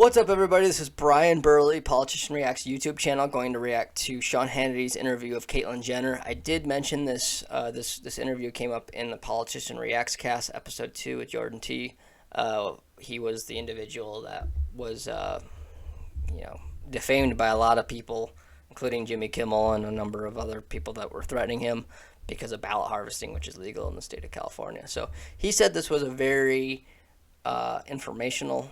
What's up, everybody? This is Brian Burley, Politician Reacts YouTube channel, going to react to Sean Hannity's interview of Caitlyn Jenner. I did mention this this interview came up in the Politician Reacts cast, episode 2 with Jordan T. He was the individual that was, defamed by a lot of people, including Jimmy Kimmel and a number of other people that were threatening him because of ballot harvesting, which is legal in the state of California. So he said this was a very informational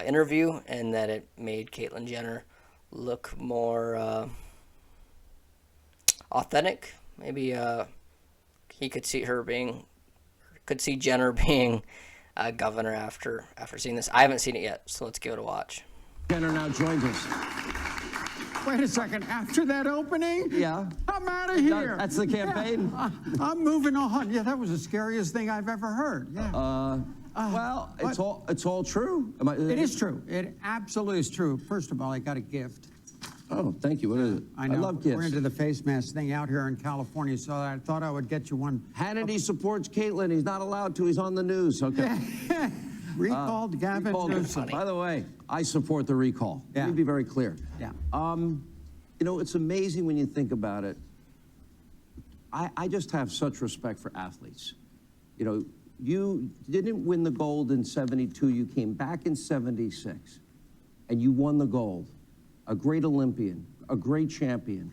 interview, and that it made Caitlyn Jenner look more authentic. Maybe he could see Jenner being governor after seeing this. I haven't seen it yet, so let's give it a watch. Jenner now joins us. Wait a second, after that opening? Yeah. I'm out of here. That's the campaign? Yeah, I'm moving on. Yeah, that was the scariest thing I've ever heard. Yeah. Well, it's all true. It is true. It absolutely is true. First of all, I got a gift. Oh, thank you. What is it? I know. I love gifts. We're into the face mask thing out here in California, so I thought I would get you one. Hannity supports Caitlyn. He's not allowed to. He's on the news. Okay. Recalled Gavin Newsom. By the way, I support the recall. Yeah. Let me be very clear. Yeah. It's amazing when you think about it. I just have such respect for athletes. You didn't win the gold in 72. You came back in 76, and you won the gold. A great Olympian, a great champion.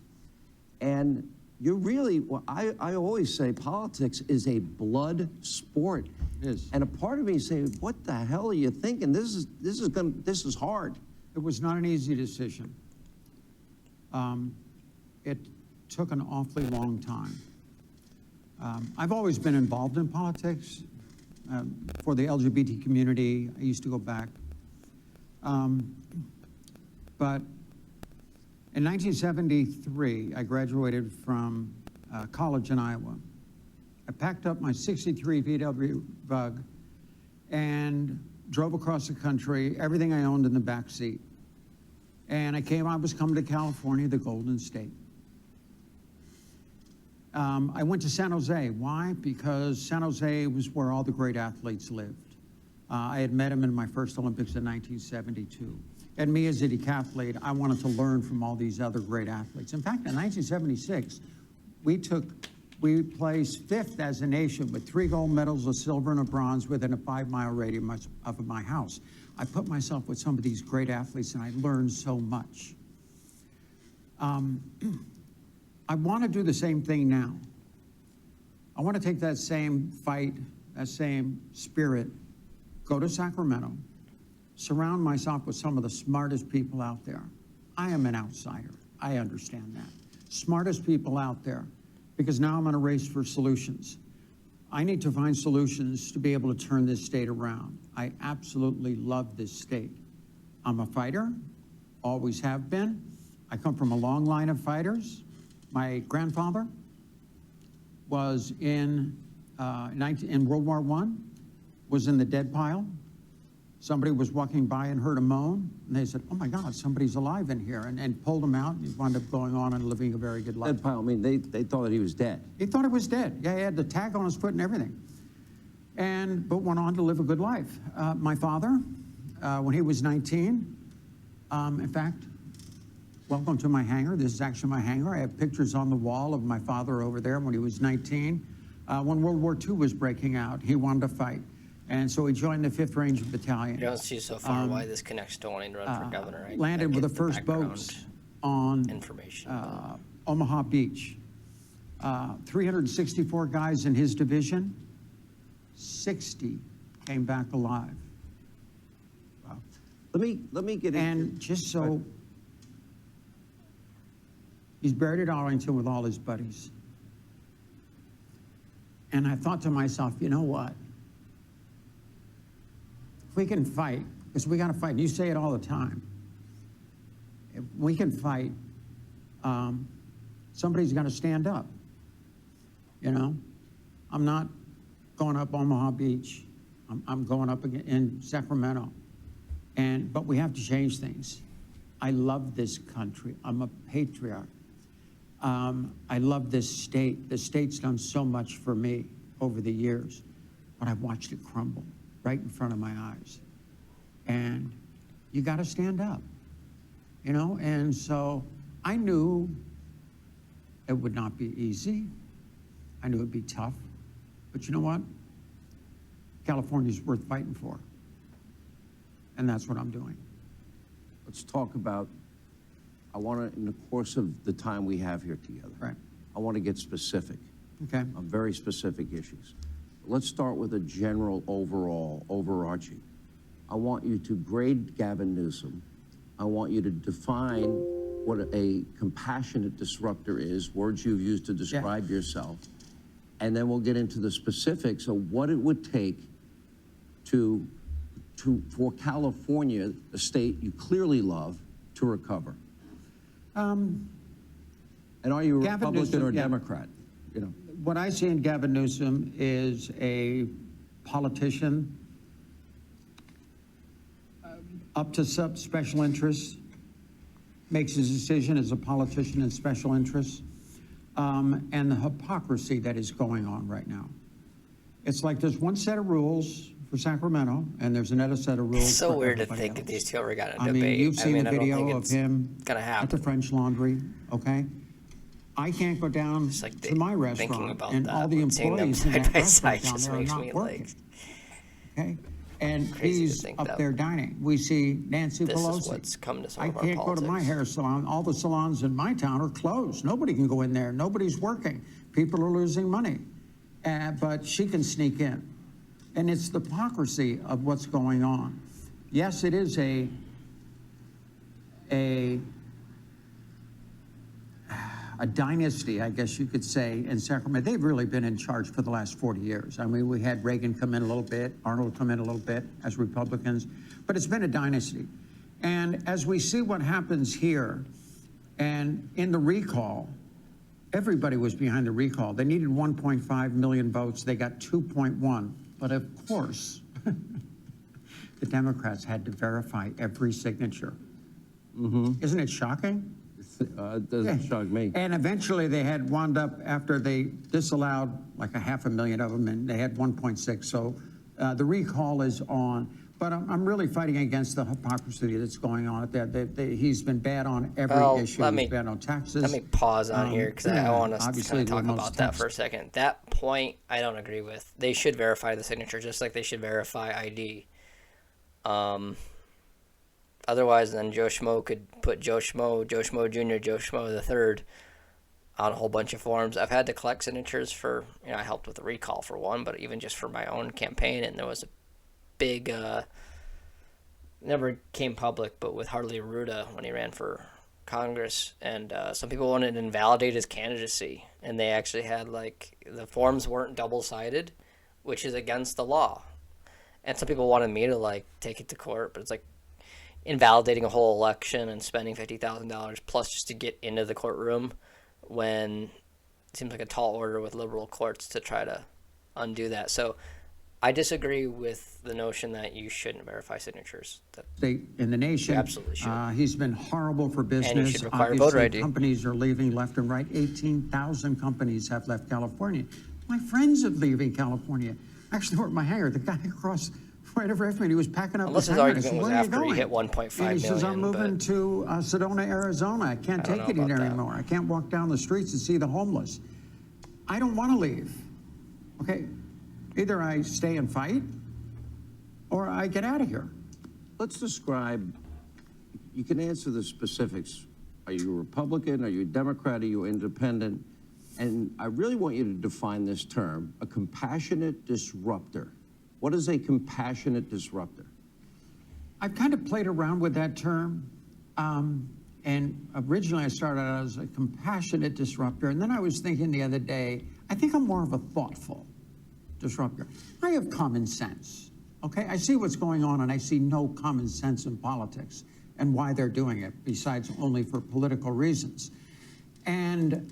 And you're really, well, I always say politics is a blood sport. It is. And a part of me is saying, what the hell are you thinking? This is hard. It was not an easy decision. It took an awfully long time. I've always been involved in politics. For the LGBT community, I used to go back. But in 1973, I graduated from college in Iowa. I packed up my 63 VW Bug and drove across the country, everything I owned in the back seat. And I was coming to California, the Golden State. I went to San Jose. Why? Because San Jose was where all the great athletes lived. I had met him in my first Olympics in 1972. And me as a decathlete, I wanted to learn from all these other great athletes. In fact, in 1976, we placed 5th as a nation with 3 gold medals, a silver and a bronze within a 5-mile radius of my house. I put myself with some of these great athletes, and I learned so much. I want to do the same thing now. I want to take that same fight, that same spirit, go to Sacramento, surround myself with some of the smartest people out there. I am an outsider. I understand that. Smartest people out there, because now I'm on a race for solutions. I need to find solutions to be able to turn this state around. I absolutely love this state. I'm a fighter, always have been. I come from a long line of fighters. My grandfather was in World War I, was in the dead pile. Somebody was walking by and heard a moan, and they said, oh my God, somebody's alive in here, and pulled him out, and he wound up going on and living a very good life. Dead pile, I mean, they thought that he was dead. He thought he was dead. Yeah, he had the tag on his foot and everything. But went on to live a good life. My father, when he was 19, in fact, welcome to my hangar. This is actually my hangar. I have pictures on the wall of my father over there when he was 19. When World War II was breaking out, he wanted to fight. And so he joined the 5th Ranger Battalion. You don't see so far why this connects to wanting to run for governor. Landed with the first boats on Omaha Beach. 364 guys in his division, 60 came back alive. Wow. Let me get and just so he's buried at Arlington with all his buddies. And I thought to myself, you know what? If we can fight, because we got to fight. You say it all the time. If we can fight, somebody's got to stand up. I'm not going up Omaha Beach. I'm going up in Sacramento. But we have to change things. I love this country. I'm a patriot. I love this state. The state's done so much for me over the years, but I've watched it crumble right in front of my eyes. And you got to stand up, you know? And so I knew it would not be easy. I knew it'd be tough. But you know what? California's worth fighting for. And that's what I'm doing. Let's talk about, I want to, in the course of the time we have here together, Right. I want to get specific Okay. on very specific issues. Let's start with a general overall, overarching. I want you to grade Gavin Newsom. I want you to define what a compassionate disruptor is, words you've used to describe yourself. And then we'll get into the specifics of what it would take for California, a state you clearly love, to recover. And are you a Gavin Republican Newsom, or yeah. Democrat? You know, What I see in Gavin Newsom is a politician up to some special interests, makes his decision as a politician in special interests, and the hypocrisy that is going on right now. It's like there's one set of rules for Sacramento, and there's another set of rules It's so for weird to everybody think else. that these two ever got in a I debate. mean, you've seen I the don't video think of it's him gonna at happen. the French Laundry, okay? I can't go down Just like to my thinking restaurant, about and that, all the seeing them employees in side that by restaurant side down just there are makes not me working. like, Okay, and Crazy to he's think up that there dining. We see Nancy this Pelosi. is what's come to some I of our can't go to my politics. hair salon. All the salons in my town are closed. Nobody can go in there. Nobody's working. People are losing money, but she can sneak in, and it's the hypocrisy of what's going on. Yes, it is a dynasty, I guess you could say, in Sacramento. They've really been in charge for the last 40 years. I mean, we had Reagan come in a little bit, Arnold come in a little bit as Republicans, but it's been a dynasty. And as we see what happens here, and in the recall, everybody was behind the recall. They needed 1.5 million votes. They got 2.1. But of course, the Democrats had to verify every signature. Isn't it shocking? it doesn't shock me. And eventually they had wound up, after they disallowed like 500,000 of them, and they had 1.6. So the recall is on. But I'm really fighting against the hypocrisy that's going on at that. He's been bad on every issue. He's bad on taxes. Let me pause on here because I want us to obviously kind of talk the most about that tax- for a second. That point, I don't agree with. They should verify the signature just like they should verify ID. Otherwise, then Joe Schmo could put Joe Schmo Jr., Joe Schmo III on a whole bunch of forms. I've had to collect signatures for, I helped with the recall for one, but even just for my own campaign, and there was a big, never came public, but with Harley Ruda when he ran for Congress, and some people wanted to invalidate his candidacy, and they actually had, the forms weren't double-sided, which is against the law. And some people wanted me to, take it to court, but it's invalidating a whole election and spending $50,000 plus just to get into the courtroom when it seems like a tall order with liberal courts to try to undo that. So I disagree with the notion that you shouldn't verify signatures. State in the nation. You absolutely should. He's been horrible for business. And you should require Obviously, voter ID. Companies are leaving left and right. 18,000 companies have left California. My friends are leaving California. Actually, were at my hangar. The guy across right over from me, he was packing up Unless his his hangar. I argument said, was "Where are you after he going?" hit 1.5 And he says, "I'm million, moving but to Sedona, Arizona. I can't I don't take know it about that. anymore. I can't walk down the streets and see the homeless." I don't want to leave. Okay, either I stay and fight, or I get out of here. Let's describe, you can answer the specifics. Are you a Republican? Are you a Democrat? Are you independent? And I really want you to define this term, a compassionate disruptor. What is a compassionate disruptor? I've kind of played around with that term. And originally I started out as a compassionate disruptor. And then I was thinking the other day, I think I'm more of a thoughtful disruptor. I have common sense, okay? I see what's going on, and I see no common sense in politics and why they're doing it, besides only for political reasons. And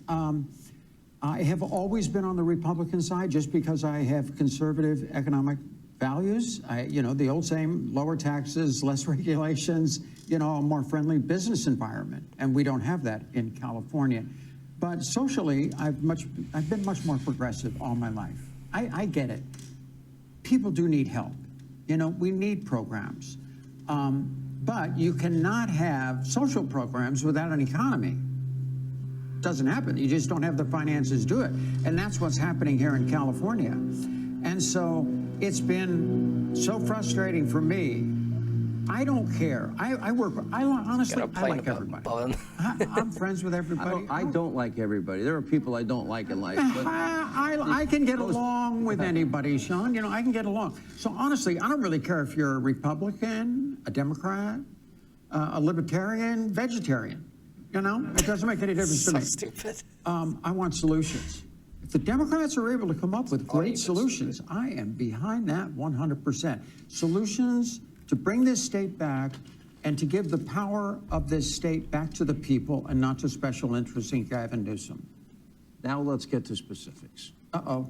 I have always been on the Republican side just because I have conservative economic values. The old same, lower taxes, less regulations, a more friendly business environment. And we don't have that in California. But socially, I've been much more progressive all my life. I get it. People do need help. We need programs. But you cannot have social programs without an economy. Doesn't happen. You just don't have the finances to do it. And that's what's happening here in California. And so it's been so frustrating for me. I don't care. Honestly, I like everybody. I'm friends with everybody. I don't like everybody. There are people I don't like in life. But I can get along with anybody, Sean. You know, I can get along. So honestly, I don't really care if you're a Republican, a Democrat, a libertarian, vegetarian. You know, it doesn't make any difference to me. Stupid. I want solutions. If the Democrats are able to come up with great solutions, I am behind that 100%. Solutions to bring this state back and to give the power of this state back to the people and not to special interests in Gavin Newsom. now let's get to specifics. Uh-oh.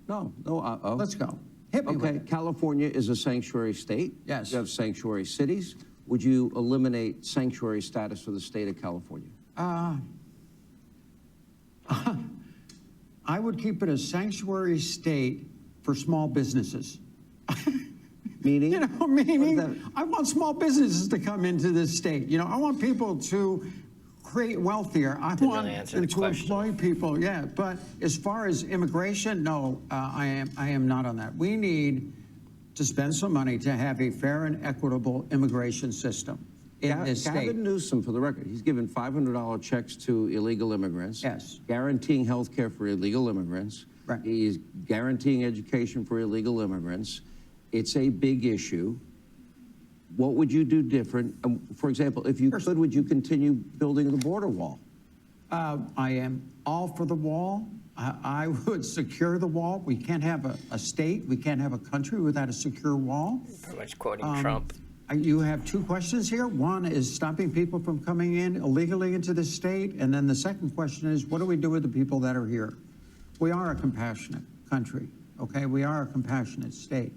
No, uh-oh. Let's go. Hit me with Okay, it. California is a sanctuary state. Yes. You have sanctuary cities. Would you eliminate sanctuary status for the state of California? I would keep it a sanctuary state for small businesses. Meaning? You know, What is meaning that? I want small businesses to come into this state. You know, I want people to create wealth here. I want really answer them the to question. employ people. Yeah, but as far as immigration, no, I am not on that. We need to spend some money to have a fair and equitable immigration system in this state. Gavin Newsom, for the record, he's given $500 checks to illegal immigrants. Yes. Guaranteeing health care for illegal immigrants. Right. He's guaranteeing education for illegal immigrants. It's a big issue. What would you do different? For example, if you could, would you continue building the border wall? I am all for the wall. I would secure the wall. We can't have a state, we can't have a country without a secure wall. Pretty much quoting Trump. You have two questions here. One is stopping people from coming in illegally into the state. And then the second question is, what do we do with the people that are here? We are a compassionate country, okay? We are a compassionate state.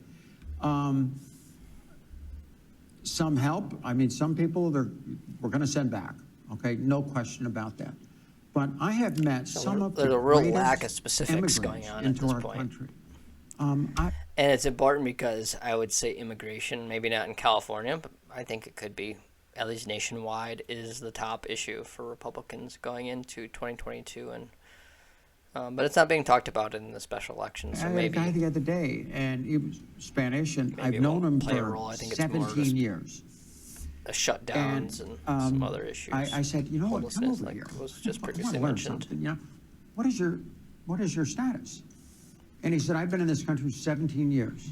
Some help. I mean, some people we're going to send back, okay? No question about that. But I have met some of the there's a real greatest lack of specifics going immigrants on at into this our point. country. And it's important because I would say immigration, maybe not in California, but I think it could be, at least nationwide, is the top issue for Republicans going into 2022. And but it's not being talked about in the special election, so I had maybe a guy the other day, and he was Spanish, and Maybe I've it known won't him play a for role. I think it's more of a 17 years. shutdowns and some other issues. I said, you know what, come Homelessness, over like here. was just I wanna previously learn mentioned. something, you know? What is your status? And he said, I've been in this country 17 years.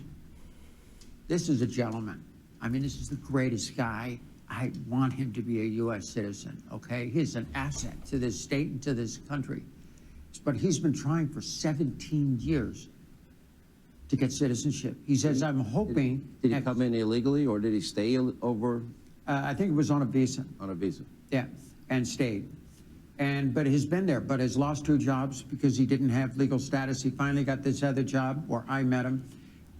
This is a gentleman. I mean, this is the greatest guy. I want him to be a U.S. citizen, okay? He's an asset to this state and to this country. But he's been trying for 17 years to get citizenship. He says, I'm hoping. Did he come in illegally, or did he stay over I think it was on a visa. on a visa? Yeah, and stayed. But he's been there, but has lost 2 jobs because he didn't have legal status. He finally got this other job where I met him.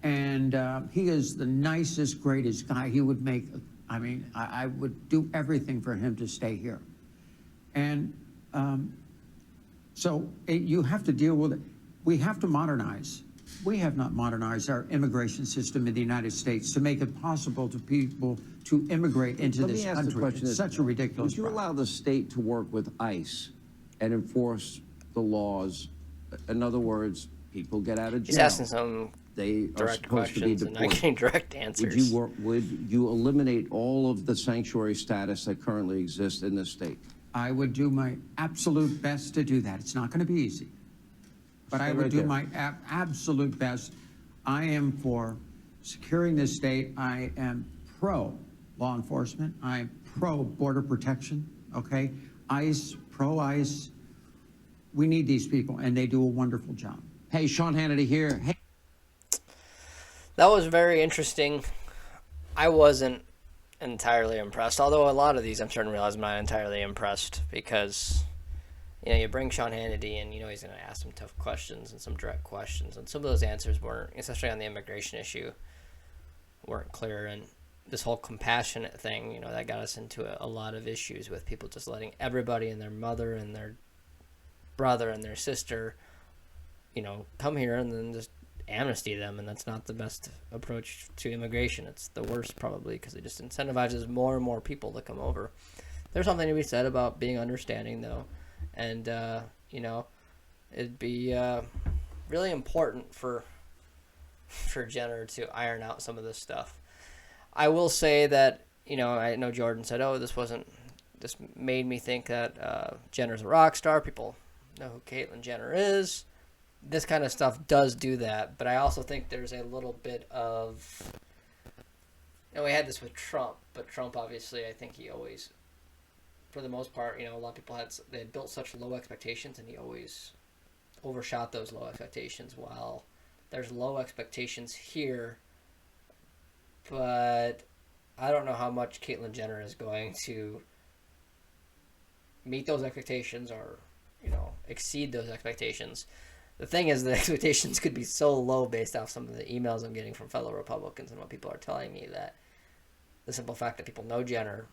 And he is the nicest, greatest guy. He would make, I would do everything for him to stay here. And so you have to deal with it. We have to modernize. We have not modernized our immigration system in the United States to make it possible to people to immigrate into this country. Let me ask the question. It's such a ridiculous Would you problem. allow the state to work with ICE and enforce the laws? In other words, people get out of jail. He's asking some They are direct supposed to be questions and not deported. getting direct answers. Would you eliminate all of the sanctuary status that currently exists in this state? I would do my absolute best to do that. It's not going to be easy, but I Stay would right do there. my absolute best. I am for securing this state. I am pro law enforcement. I'm pro border protection. Okay, ICE, pro ICE. We need these people, and they do a wonderful job. Hey, Sean Hannity here. Hey. That was very interesting. I wasn't entirely impressed, although a lot of these I'm starting to realize I'm not entirely impressed because, you bring Sean Hannity and he's going to ask some tough questions and some direct questions, and some of those answers weren't, especially on the immigration issue, weren't clear. And this whole compassionate thing, that got us into a lot of issues with people just letting everybody and their mother and their brother and their sister, come here and then just amnesty them, and that's not the best approach to immigration. It's the worst, probably, because it just incentivizes more and more people to come over. There's something to be said about being understanding, though, and it'd be really important for Jenner to iron out some of this stuff. I will say that, I know Jordan said, oh, this made me think that Jenner's a rock star. People know who Caitlyn Jenner is. This kind of stuff does do that, but I also think there's a little bit of, we had this with Trump, but Trump, obviously, I think he always, for the most part, a lot of people they had built such low expectations, and he always overshot those low expectations, while there's low expectations here, but I don't know how much Caitlyn Jenner is going to meet those expectations or, exceed those expectations. The thing is, the expectations could be so low based off some of the emails I'm getting from fellow Republicans and what people are telling me, that the simple fact that people know Jenner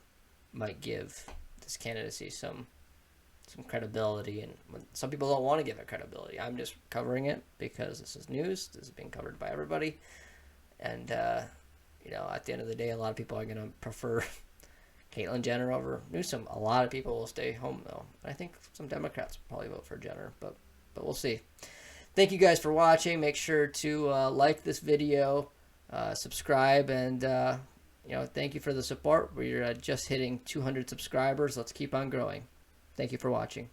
might give this candidacy some credibility, and some people don't want to give it credibility. I'm just covering it because this is news. This is being covered by everybody, and at the end of the day, a lot of people are going to prefer Caitlyn Jenner over Newsom. A lot of people will stay home, though. I think some Democrats will probably vote for Jenner, but we'll see. Thank you guys for watching. Make sure to like this video, subscribe, and thank you for the support. We're just hitting 200 subscribers. Let's keep on growing. Thank you for watching.